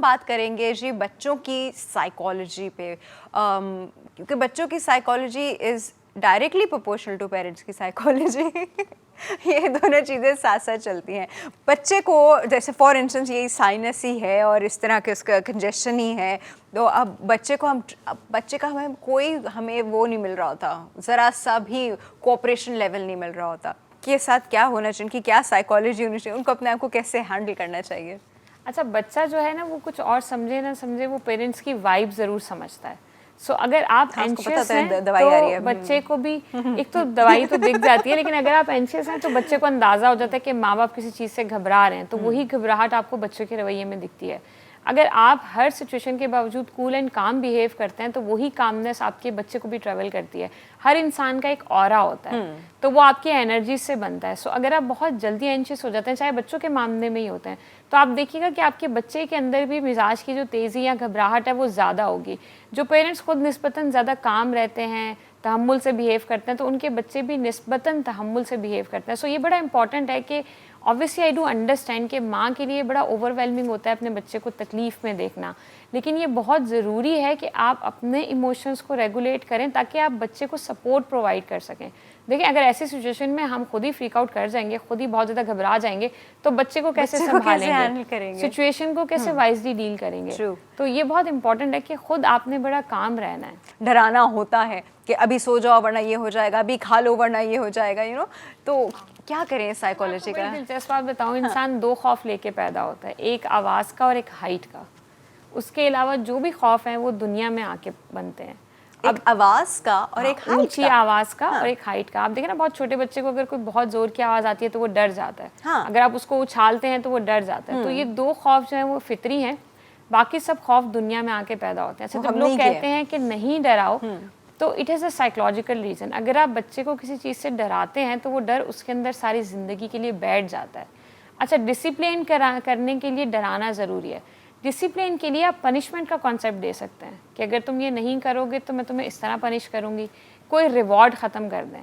बात करेंगे जी बच्चों की साइकोलॉजी पे, क्योंकि बच्चों की psychology is directly proportional to parents की साइकोलॉजी। ये दोनों चीज़ें साथ साथ चलती हैं। बच्चे को जैसे फॉर इंस्टेंस ये साइनस ही है और इस तरह के उसका कंजेशन ही है, तो अब बच्चे का हमें वो नहीं मिल रहा होता, ज़रा सा भी कोऑपरेशन लेवल नहीं मिल रहा होता कि साथ क्या होना चाहिए, उनकी क्या साइकोलॉजी होनी चाहिए, उनको अपने आप को कैसे हैंडल करना चाहिए। अच्छा, बच्चा जो है ना वो कुछ और समझे ना समझे, वो पेरेंट्स की वाइब ज़रूर समझता है। सो अगर आप एंशियस हैं तो बच्चे को भी एक तो दवाई तो दिख जाती है, लेकिन अगर आप एंशियस हैं तो बच्चे को अंदाज़ा हो जाता है कि माँ बाप किसी चीज़ से घबरा रहे हैं, तो वही घबराहट आपको बच्चों के रवैये में दिखती है। अगर आप हर सिचुएशन के बावजूद कूल एंड काम बिहेव करते हैं तो वही कामनेस आपके बच्चे को भी ट्रेवल करती है। हर इंसान का एक ऑरा होता है, तो वो आपकी एनर्जी से बनता है। सो अगर आप बहुत जल्दी एंशियस हो जाते हैं, चाहे बच्चों के मामले में ही होते हैं, तो आप देखिएगा कि आपके बच्चे के अंदर भी मिजाज की जो तेज़ी या घबराहट है वो ज़्यादा होगी। जो पेरेंट्स खुद निस्बतन ज़्यादा काम रहते हैं, तहम्मुल से बिहेव करते हैं, तो उनके बच्चे भी निस्बतन तहम्मुल से बिहेव करते हैं। सो ये बड़ा इंपॉर्टेंट है कि ऑब्वियसली आई डू अंडरस्टैंड कि माँ के लिए बड़ा ओवरवेलमिंग होता है अपने बच्चे को तकलीफ़ में देखना, लेकिन ये बहुत ज़रूरी है कि आप अपने इमोशंस को रेगुलेट करें ताकि आप बच्चे को सपोर्ट प्रोवाइड कर सकें। देखिए, अगर ऐसी सिचुएशन में हम खुद ही फ्रीक आउट कर जाएंगे, खुद ही बहुत ज़्यादा घबरा जाएंगे, तो बच्चे को कैसे संभालेंगे, सिचुएशन को कैसे वाइजली डील करेंगे। तो ये बहुत इंपॉर्टेंट है कि खुद आपने बड़ा काम रहना है। डराना होता है कि अभी सो जाओ वरना ये हो जाएगा, अभी खा लो वरना ये हो जाएगा, यू नो। तो क्या करें साइकोलॉजी का? दिलचस्प बात बताऊँ, इंसान दो खौफ लेके पैदा होता है, एक आवाज़ का और एक हाइट का। उसके अलावा जो भी खौफ हैं वो दुनिया में आके बनते हैं। एक आवाज़ का और एक हाइट ऊंची आवाज़ का और एक हाइट का। आप देखें ना, बहुत छोटे बच्चे को अगर कोई बहुत ज़ोर की आवाज़ आती है तो वो डर जाता है। अगर आप उसको उछालते हैं तो वो डर जाता है। तो ये दो खौफ जो है वो फितरी हैं, बाकी सब खौफ दुनिया में आके पैदा होते हैं। अच्छा, जब लोग कहते हैं कि नहीं डराओ, तो it is a psychological reason. अगर आप बच्चे को किसी चीज़ से डराते हैं तो वो डर उसके अंदर सारी ज़िंदगी के लिए बैठ जाता है। अच्छा, डिसिप्लिन करने के लिए डराना ज़रूरी है। डिसिप्लिन के लिए आप पनिशमेंट का कॉन्सेप्ट दे सकते हैं कि अगर तुम ये नहीं करोगे तो मैं तुम्हें इस तरह पनिश करूँगी। कोई रिवॉर्ड ख़त्म कर दें,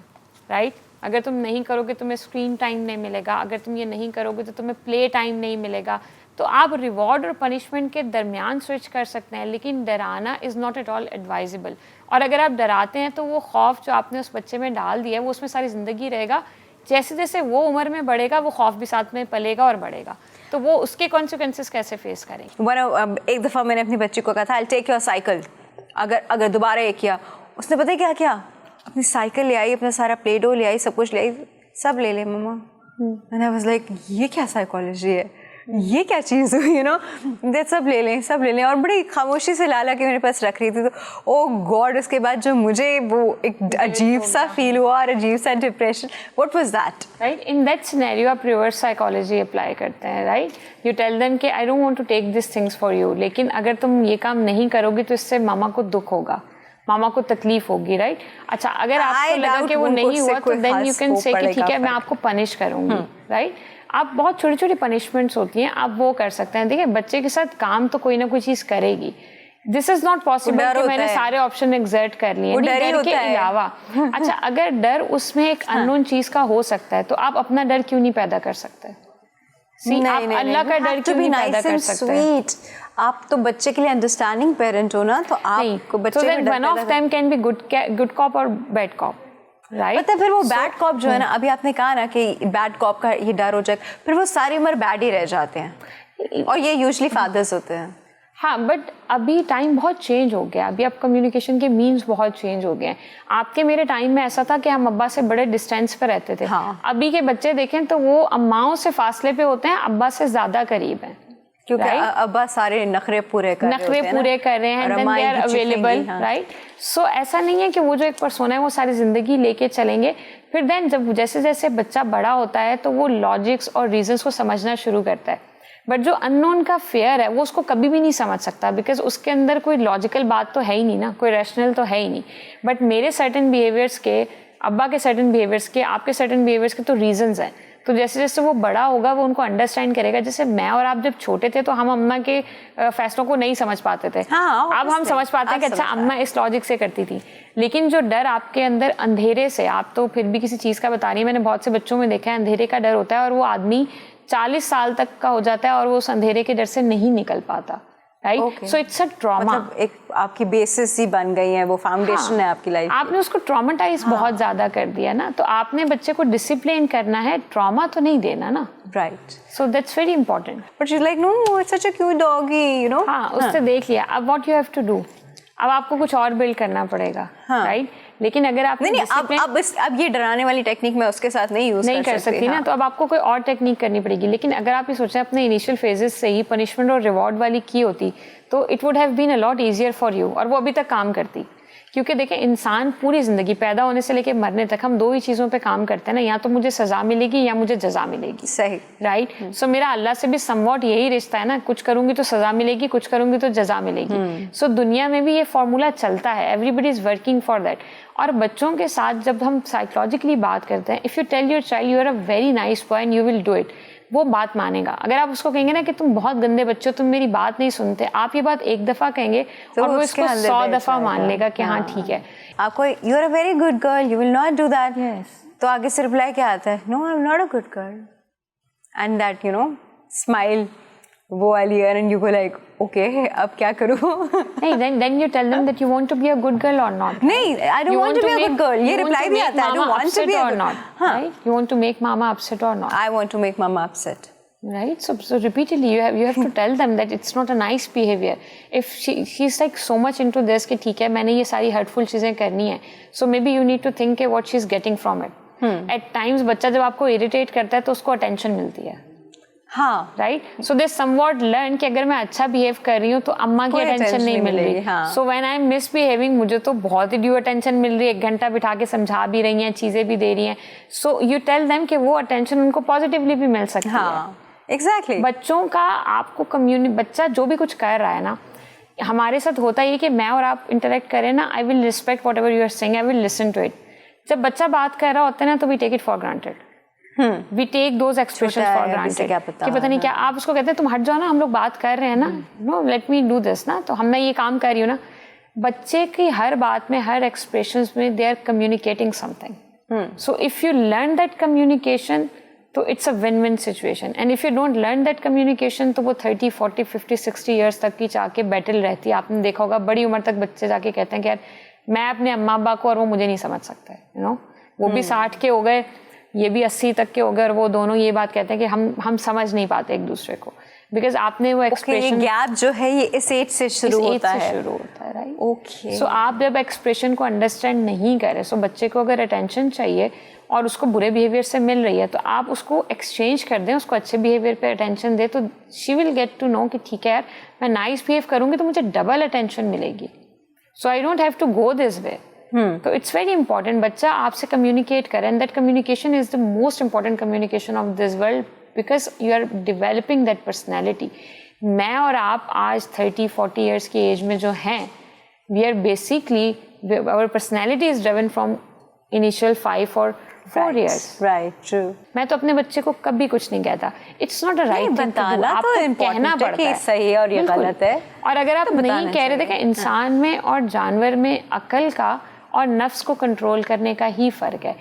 राइट? अगर तुम नहीं करोगे तुम्हें स्क्रीन टाइम नहीं मिलेगा, अगर तुम ये नहीं करोगे तो तुम्हें प्ले टाइम नहीं मिलेगा। तो आप रिवॉर्ड और पनिशमेंट के दरमियान स्विच कर सकते हैं, लेकिन डराना is not at all advisable. और अगर आप डराते हैं तो वो खौफ जो आपने उस बच्चे में डाल दिया है वो उसमें सारी ज़िंदगी रहेगा। जैसे जैसे वो उम्र में बढ़ेगा वो खौफ भी साथ में पलेगा और बढ़ेगा, तो वो उसके कॉन्सिक्वेंसेस कैसे फेस करेंगे। एक दफ़ा मैंने अपनी बच्ची को कहा था, आई टेक योर साइकिल। अगर दोबारा ये किया, उसने पता है क्या किया? अपनी साइकिल ले आई, अपना सारा प्ले डो ले आई, सब कुछ ले आई, सब ले ले मम्मा। मैंने वाज लाइक, ये क्या साइकोलॉजी है, ये क्या चीज़ हुई, यू नो। सब ले लें। और बड़ी खामोशी से लाला के मेरे पास रख रही थी। तो ओ गॉड, उसके बाद जो मुझे वो एक अजीब सा फील हुआ और अजीब सा depression, what was that? Right, in that scenario आप रिवर्स साइकोलॉजी अप्लाई करते हैं, राइट? यू टेल देम कि I don't want to take this things for you, लेकिन अगर तुम ये काम नहीं करोगी तो इससे मामा को दुख होगा, मामा को तकलीफ होगी, राइट? अच्छा, अगर आपको लगा कि वो नहीं हुआ तो देन यू कैन से कि ठीक है मैं आपको पनिश करूंगी, राइट? आप बहुत छोटी छोटी पनिशमेंट्स होती हैं, आप वो कर सकते हैं। देखिए, बच्चे के साथ काम तो कोई ना कोई चीज़ करेगी। दिस इज नॉट पॉसिबल कि मैंने सारे ऑप्शन एग्जर्ट कर लिए डर के अलावा। अच्छा, अगर डर उसमें एक अननोन चीज़ का हो सकता है तो आप अपना डर क्यों नहीं पैदा कर सकते? आप अल्लाह का डर क्यों नहीं पैदा कर सकते? आप तो बच्चे के लिए अंडरस्टैंडिंग पेरेंट हो ना, तो आपको बच्चे में one of them can be good cop और बैड कॉप, राइट? पता है, फिर वो बैड कॉप जो है ना, अभी आपने कहा ना कि बैड कॉप का ये डर हो जाए, फिर वो सारी उम्र बैड ही रह जाते हैं, और ये यूजुअली फादर्स होते हैं। हाँ, बट अभी टाइम बहुत चेंज हो गया, अभी अब कम्युनिकेशन के मीन्स बहुत चेंज हो गए हैं। आपके मेरे टाइम में ऐसा था कि हम अब्बा से बड़े डिस्टेंस पे रहते थे। हाँ। अभी के बच्चे देखें तो वो अम्माओं से फासले पे होते हैं, अब्बा से ज़्यादा करीब हैं, क्योंकि अब्बा सारे नखरे पूरे कर रहे हैं, then they are available, right? So ऐसा नहीं है कि वो जो एक पर्सोना है वो सारी ज़िंदगी लेके चलेंगे। फिर देन जब जैसे जैसे बच्चा बड़ा होता है तो वो लॉजिक्स और रीजंस को समझना शुरू करता है। बट जो अननोन का फेयर है वो उसको कभी भी नहीं समझ सकता, बिकॉज उसके अंदर कोई लॉजिकल बात तो है ही नहीं ना, कोई रैशनल तो है ही नहीं. बट मेरे सर्टेन बिहेवियर्स के, अब्बा के सर्टेन बिहेवियर्स के, आपके सर्टेन बिहेवियर्स के तो रीजंस हैं. तो जैसे जैसे वो बड़ा होगा वो उनको अंडरस्टैंड करेगा. जैसे मैं और आप जब छोटे थे तो हम अम्मा के फैसलों को नहीं समझ पाते थे. अब हम समझ पाते हैं कि अच्छा अम्मा इस लॉजिक से करती थी. लेकिन जो डर आपके अंदर अंधेरे से, आप तो फिर भी किसी चीज़ का बता रही है, मैंने बहुत से बच्चों में देखा है अंधेरे का डर होता है और वो आदमी 40 साल तक का हो जाता है और वो उस अंधेरे के डर से नहीं निकल पाता. Right, so it's a trauma. मतलब एक आपकी बेसिस ही बन गई है, वो फाउंडेशन है आपकी लाइफ. आपने उसको ट्रॉमेटाइज बहुत ज्यादा कर दिया ना, तो आपने बच्चे को डिसिप्लिन करना है, ट्रॉमा तो नहीं देना ना. Right, so that's very important. But she is like no it's such a cute doggy, you know. हाँ, उससे देख लिया. अब what you have to do, अब आपको कुछ और बिल्ड करना पड़ेगा. राइट, लेकिन अगर आप नहीं अब ये डराने वाली टेक्निक मैं उसके साथ नहीं यूज कर सकती ना, तो अब आपको कोई और टेक्निक करनी पड़ेगी. लेकिन अगर आप ये सोचें अपने इनिशियल फेजेस से ही पनिशमेंट और रिवॉर्ड वाली की होती तो it would have been a lot easier for you, और वो अभी तक काम करती. क्योंकि देखें, इंसान पूरी ज़िंदगी पैदा होने से लेकर मरने तक हम दो ही चीज़ों पे काम करते हैं ना, या तो मुझे सज़ा मिलेगी या मुझे जज़ा मिलेगी. सही. राइट, सो मेरा अल्लाह से भी समवॉट यही रिश्ता है ना, कुछ करूँगी तो सज़ा मिलेगी, कुछ करूँगी तो जज़ा मिलेगी. सो दुनिया में भी ये फॉर्मूला चलता है, everybody is working for that. और बच्चों के साथ जब हम साइकोलॉजिकली बात करते हैं, if you tell your child you are a very nice boy and you will do it, वो बात मानेगा. अगर आप उसको कहेंगे ना कि तुम बहुत गंदे बच्चे हो, तुम मेरी बात नहीं सुनते, आप ये बात एक दफ़ा कहेंगे तो और वो इसको 100 दफ़ा मान लेगा कि हाँ ठीक है. आपको you are a very good girl, you will not do that. तो आगे से रिप्लाई क्या आता है? No I am not a good girl. And that you know smile वो वाली है, and you go like okay अब क्या करूँ. नहीं, then you tell them that you want to be a good girl or not. नहीं, I don't want to be a good girl. ये reply भी आता है. I don't want to be a good girl. Right? You want to make mama upset or not? I want to make mama upset. Right, so repeatedly you have to tell them that it's not a nice behavior. If she's like so much into this कि ठीक है मैंने ये सारी hurtful चीजें करनी है, so maybe you need to think what she's getting from it. At times बच्चा जब आपको irritate करता है तो उसको attention मिलती है. हाँ, राइट, सो दे समवॉट लर्न कि अगर मैं अच्छा बिहेव कर रही हूँ तो अम्मा की अटेंशन नहीं मिल रही. So when I am misbehaving, मुझे तो बहुत ही ड्यू अटेंशन मिल रही है, 1 घंटा बिठा के समझा भी रही हैं, चीजें भी दे रही हैं. सो यू टेल देम कि वो अटेंशन उनको पॉजिटिवली भी मिल सकती है. एग्जैक्टली. बच्चों का आपको बच्चा जो भी कुछ कर रहा है ना, हमारे साथ होता है कि मैं और आप इंटरेक्ट करें ना, I will respect whatever you are saying, I will listen to it. जब बच्चा बात कर रहा होता है ना तो we take it for granted. We take those expressions for granted कि पता नहीं क्या. आप उसको कहते हैं तुम हट जाओ ना, हम लोग बात कर रहे हैं ना, no let me do this ना, तो हम मैं ये काम कर रही हूँ ना. बच्चे की हर बात में, हर एक्सप्रेशंस में they are communicating something. So if you learn that communication तो it's a win win situation. And if you don't learn that communication तो वो 30, 40, 50, 60 ईयर्स तक की जाके बैटल रहती है. आपने देखा होगा बड़ी उम्र तक बच्चे जाके कहते हैं कि यार मैं अपने अम्मा अब्बा को और वो मुझे नहीं समझ सकता है. यू नो, वो भी 60 के हो गए, ये भी 80 तक के हो गए, और वो दोनों ये बात कहते हैं कि हम समझ नहीं पाते एक दूसरे को, बिकॉज आपने वो एक्सप्रेशन गैप जो है ये इस एज से शुरू होता है. राइट. ओके, सो आप जब एक्सप्रेशन को अंडरस्टैंड नहीं करें, सो बच्चे को अगर अटेंशन चाहिए और उसको बुरे बिहेवियर से मिल रही है तो आप उसको एक्सचेंज कर दें, उसको अच्छे बिहेवियर पे अटेंशन दे, तो she will get to know कि ठीक है यार मैं नाइस बिहेव करूँगी तो मुझे डबल अटेंशन मिलेगी. So I don't have to go this way. तो इट्स वेरी इंपॉर्टेंट बच्चा आपसे कम्युनिकेट करें, and that communication is the most important communication of this world, because you are developing that personality. मैं और आप आज 30-40 years की एज में जो हैं, we are basically, our personality is driven from initial 5 और 4 years. Right, true. मैं तो अपने बच्चे को कभी कुछ नहीं कहता. It's not a right thing to do. आपको कहना पड़ता है सही और ये गलत है. और अगर आप नहीं कह रहे, देखें इंसान में और जानवर में अकल का और नफ्स को कंट्रोल करने का ही फ़र्क है.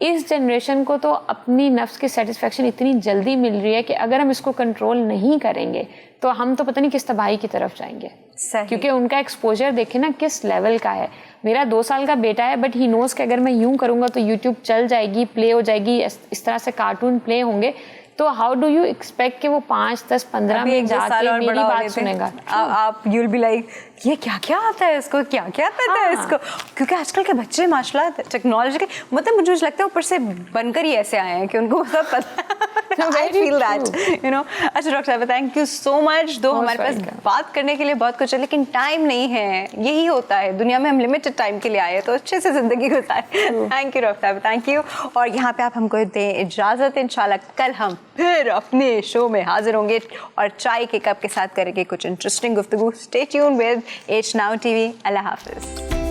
इस जनरेशन को तो अपनी नफ्स की सेटिस्फेक्शन इतनी जल्दी मिल रही है कि अगर हम इसको कंट्रोल नहीं करेंगे तो हम तो पता नहीं किस तबाही की तरफ जाएंगे. क्योंकि उनका एक्सपोजर देखे ना किस लेवल का है. मेरा 2 साल का बेटा है, बट ही नोज़ कि अगर मैं यूँ करूँगा तो यूट्यूब चल जाएगी, प्ले हो जाएगी, इस तरह से कार्टून प्ले होंगे, तो हाउ डू यू एक्सपेक्ट कि वो 5, 10, 15 में जाके मेरी बात सुनेगा. आप you'll be like ये क्या क्या आता है इसको, क्या क्या पता है इसको, क्योंकि आजकल के बच्चे माशाल्लाह टेक्नोलॉजी के मतलब मुझे लगता है ऊपर से बनकर ही ऐसे आए हैं कि उनको सब पता। I feel that, you no. अच्छा डॉक्टर साहब, थैंक यू सो मच। दो हमारे पास बात करने के लिए बहुत कुछ है लेकिन टाइम नहीं है, यही होता है दुनिया में, हम लिमिटेड टाइम के लिए आए तो अच्छे से जिंदगी गुजारे। थैंक यू डॉक्टर साहब, थैंक यू। और यहाँ पे आप हमको दें इजाज़त, इंशाल्लाह कल हम फिर अपने शो में हाजिर होंगे और चाय के कप के साथ करेंगे कुछ इंटरेस्टिंग गुफ्तगू। Stay tune with H now TV. अल्लाह हाफिज़।